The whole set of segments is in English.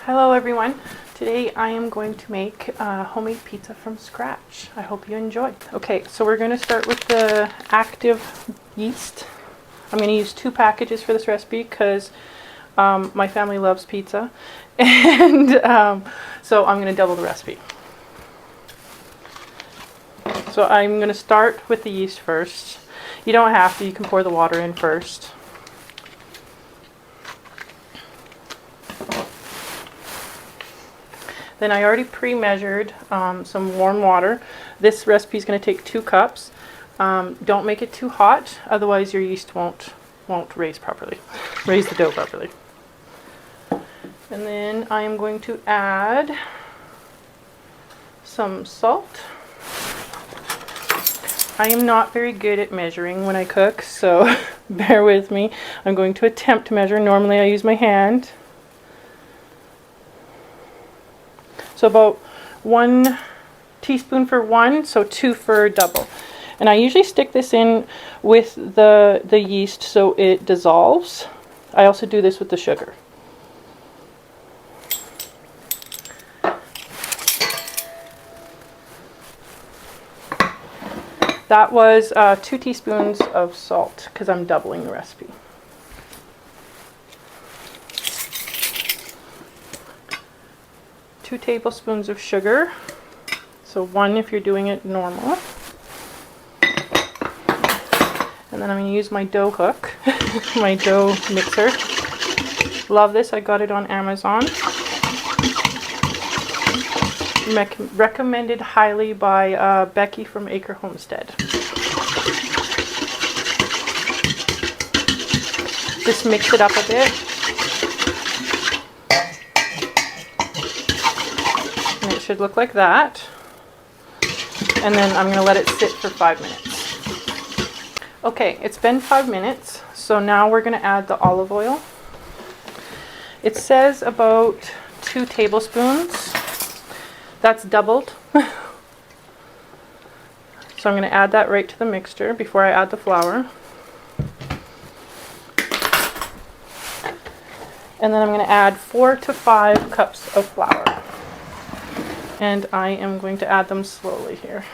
Hello everyone. Today I am going to make homemade pizza from scratch. I hope you enjoy. Okay, so we're going to start with the active yeast. I'm going to use 2 packages for this recipe because my family loves pizza, and so I'm going to double the recipe. So I'm going to start with the yeast first. You don't have to, you can pour the water in first. Then I already pre-measured some warm water. This recipe is going to take 2 cups. Don't make it too hot, otherwise your yeast won't raise the dough properly. And then I am going to add some salt. I am not very good at measuring when I cook, so bear with me. I'm going to attempt to measure. Normally I use my hand. So about 1 teaspoon for one, so 2 for double. And I usually stick this in with the yeast so it dissolves. I also do this with the sugar. That was 2 teaspoons of salt because I'm doubling the recipe. Two tablespoons of sugar, so 1 if you're doing it normal. And then I'm going to use my dough hook, my dough mixer. Love this, I got it on Amazon. Recommended highly by Becky from Acre Homestead. Just mix it up a bit. And it should look like that. And then I'm going to let it sit for 5 minutes. Okay, it's been 5 minutes, so now we're going to add the olive oil. It says about 2 tablespoons. That's doubled. So I'm going to add that right to the mixture before I add the flour. And then I'm going to add 4 to 5 cups of flour. And I am going to add them slowly here.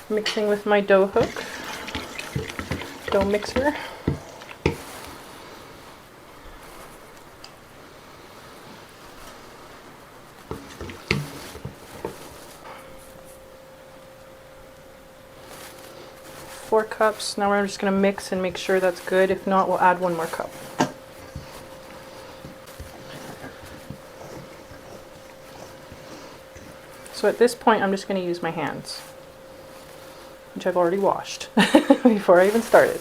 Mixing with my dough hook, dough mixer. Four cups. Now we're just going to mix and make sure that's good. If not, we'll add 1 more cup. So at this point, I'm just going to use my hands, which I've already washed before I even started.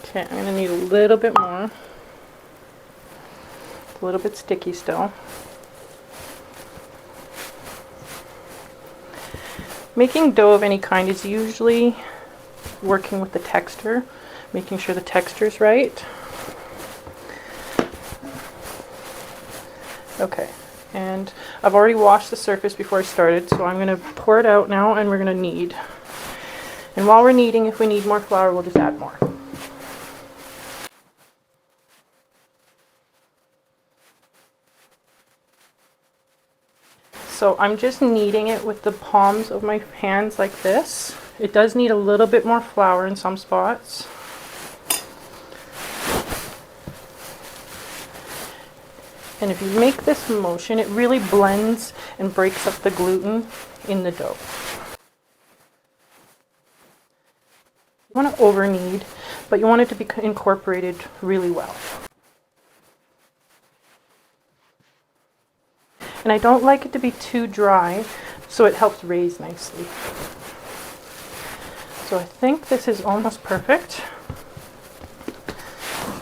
Okay, I'm going to need a little bit more. It's a little bit sticky still. Making dough of any kind is usually working with the texture, making sure the texture is right. Okay, and I've already washed the surface before I started, so I'm going to pour it out now and we're going to knead. And while we're kneading, if we need more flour, we'll just add more. So I'm just kneading it with the palms of my hands like this. It does need a little bit more flour in some spots. And if you make this motion, it really blends and breaks up the gluten in the dough. You want to over knead, but you want it to be incorporated really well. And I don't like it to be too dry, so it helps raise nicely. So I think this is almost perfect.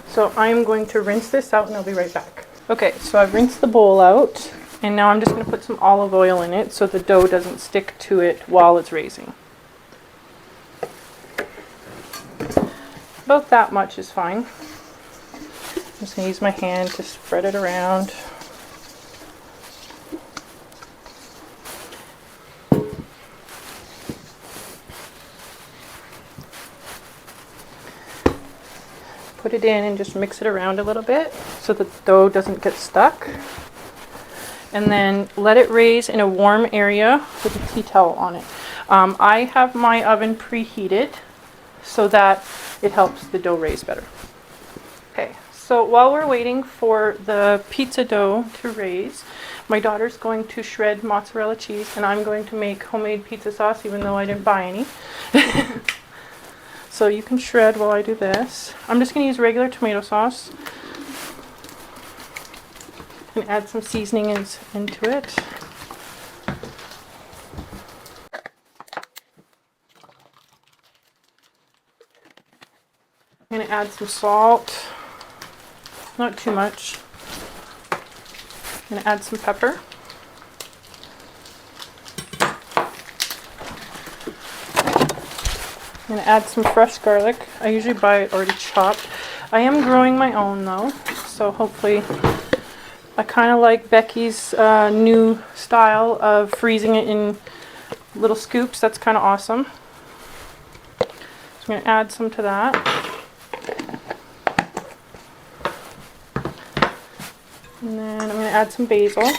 So I'm going to rinse this out and I'll be right back. Okay, so I've rinsed the bowl out, and now I'm just going to put some olive oil in it so the dough doesn't stick to it while it's raising. About that much is fine. I'm just going to use my hand to spread it around. put it in and just mix it around a little bit so the dough doesn't get stuck. And then let it raise in a warm area with a tea towel on it. I have my oven preheated so that it helps the dough raise better. Okay, so while we're waiting for the pizza dough to raise, my daughter's going to shred mozzarella cheese and I'm going to make homemade pizza sauce even though I didn't buy any. So you can shred while I do this. I'm just going to use regular tomato sauce and add some seasoning into it. I'm going to add some salt, not too much. I'm going to add some pepper. I'm going to add some fresh garlic. I usually buy it already chopped. I am growing my own though, so hopefully I kind of like Becky's new style of freezing it in little scoops. That's kind of awesome. So I'm going to add some to that. And then I'm going to add some basil.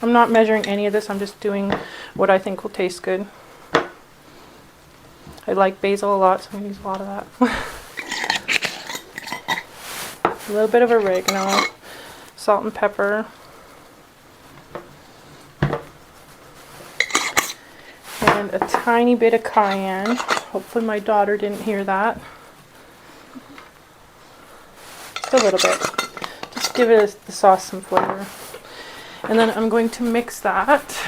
I'm not measuring any of this. I'm just doing what I think will taste good. I like basil a lot, so I'm going to use a lot of that. A little bit of oregano. Salt and pepper. And a tiny bit of cayenne. Hopefully my daughter didn't hear that. Just a little bit. Just give the sauce some flavor. And then I'm going to mix that.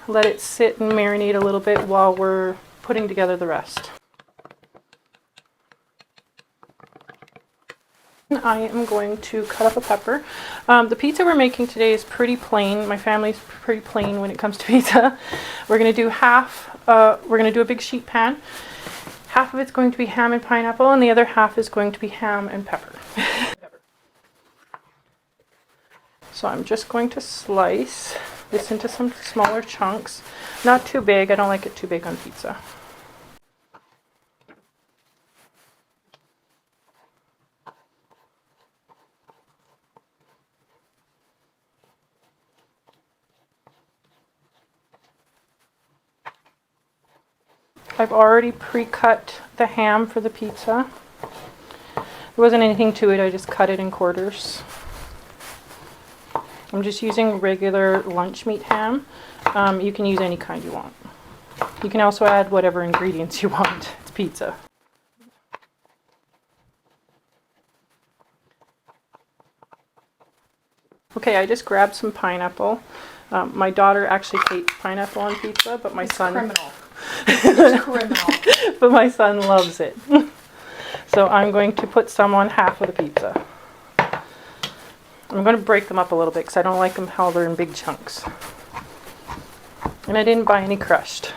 Let it sit and marinate a little bit while we're putting together the rest. I am going to cut up a pepper. The pizza we're making today is pretty plain. My family's pretty plain when it comes to pizza. We're going to do we're going to do a big sheet pan. Half of it's going to be ham and pineapple and the other half is going to be ham and pepper. So I'm just going to slice this into some smaller chunks. Not too big. I don't like it too big on pizza. I've already pre-cut the ham for the pizza. There wasn't anything to it, I just cut it in quarters. I'm just using regular lunch meat ham. You can use any kind you want. You can also add whatever ingredients you want. It's pizza. Okay, I just grabbed some pineapple. My daughter actually hates pineapple on pizza, but my son... Criminal. It's criminal. But my son loves it. So I'm going to put some on half of the pizza. I'm going to break them up a little bit because I don't like them how they're in big chunks. And I didn't buy any crushed.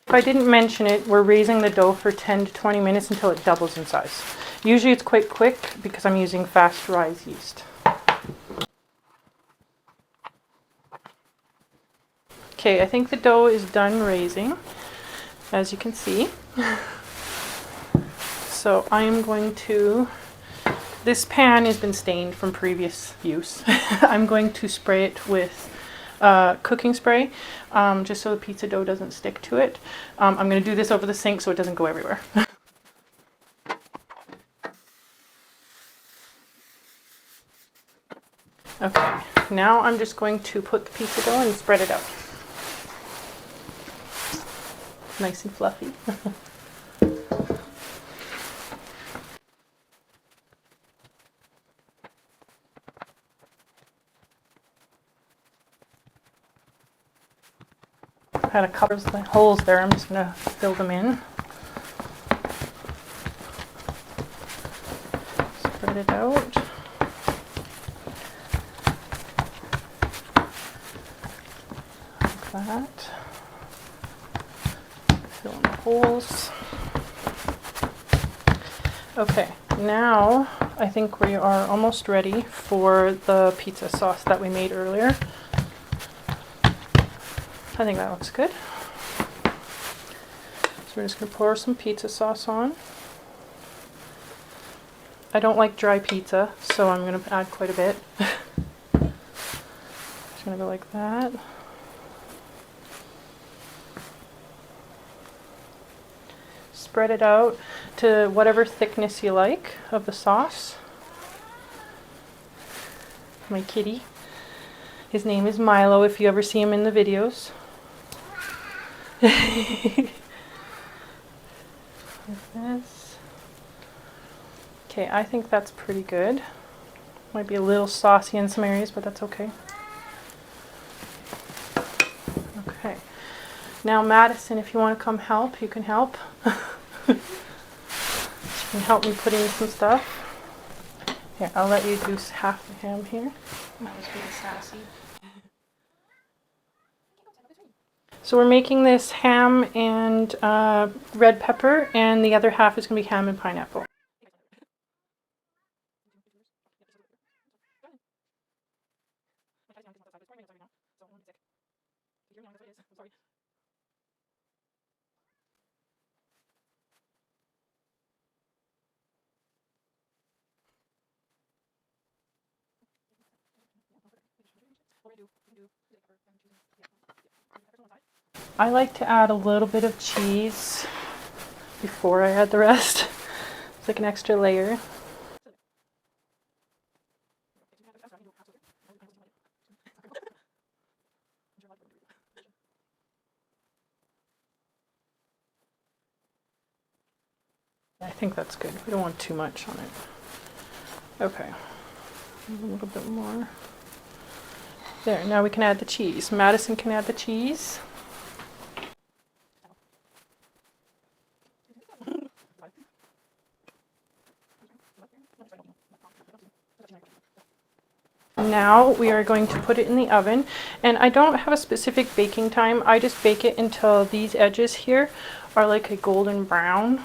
If I didn't mention it, we're raising the dough for 10 to 20 minutes until it doubles in size. Usually it's quite quick because I'm using fast rise yeast. Okay, I think the dough is done raising, as you can see. So I am going to, this pan has been stained from previous use. I'm going to spray it with cooking spray, just so the pizza dough doesn't stick to it. I'm going to do this over the sink so it doesn't go everywhere. Okay, now I'm just going to put the pizza dough and spread it out. Nice and fluffy. I had a couple of holes there. I'm just going to fill them in. Spread it out. Like that. Fill in the holes. Okay, now I think we are almost ready for the pizza sauce that we made earlier. I think that looks good. So we're just going to pour some pizza sauce on. I don't like dry pizza, so I'm going to add quite a bit. Just going to go like that. Spread it out to whatever thickness you like of the sauce. My kitty. His name is Milo, if you ever see him in the videos. Like this. Okay, I think that's pretty good. Might be a little saucy in some areas, but that's okay. Okay. Now Madison, if you want to come help, you can help. She can help me put in some stuff. Here, I'll let you do half the ham here. That was being sassy. So we're making this ham and red pepper, and the other half is going to be ham and pineapple. I like to add a little bit of cheese before I add the rest. It's like an extra layer. I think that's good. We don't want too much on it. Okay. A little bit more. There, now we can add the cheese. Madison can add the cheese. Now we are going to put it in the oven, and I don't have a specific baking time. I just bake it until these edges here are like a golden brown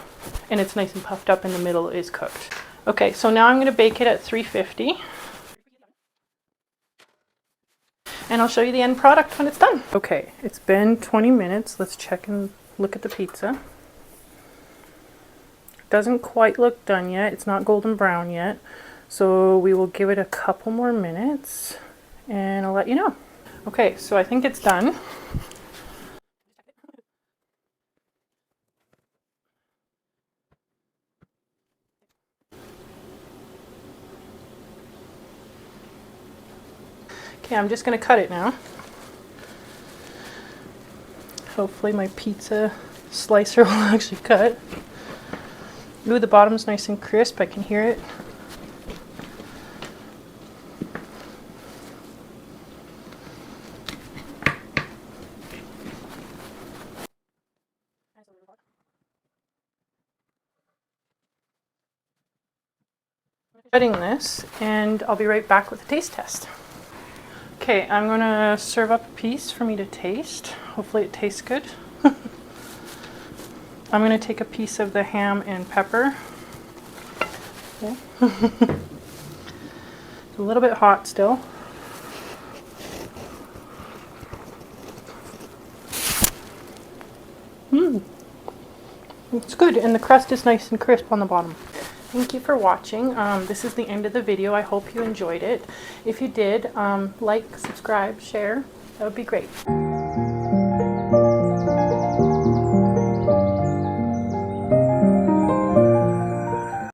and it's nice and puffed up and the middle is cooked. Okay, so now I'm going to bake it at 350 and I'll show you the end product when it's done. Okay, it's been 20 minutes. Let's check and look at the pizza. Doesn't quite look done yet. It's not golden brown yet. So we will give it a couple more minutes and I'll let you know. Okay, so I think it's done. Okay, I'm just going to cut it now. Hopefully my pizza slicer will actually cut. Ooh, the bottom's nice and crisp. I can hear it. Cutting this, and I'll be right back with a taste test. Okay, I'm gonna serve up a piece for me to taste. Hopefully it tastes good. I'm gonna take a piece of the ham and pepper. Okay. It's a little bit hot still. It's good, and the crust is nice and crisp on the bottom. Thank you for watching. This is the end of the video. I hope you enjoyed it. If you did, like, subscribe, share. That would be great.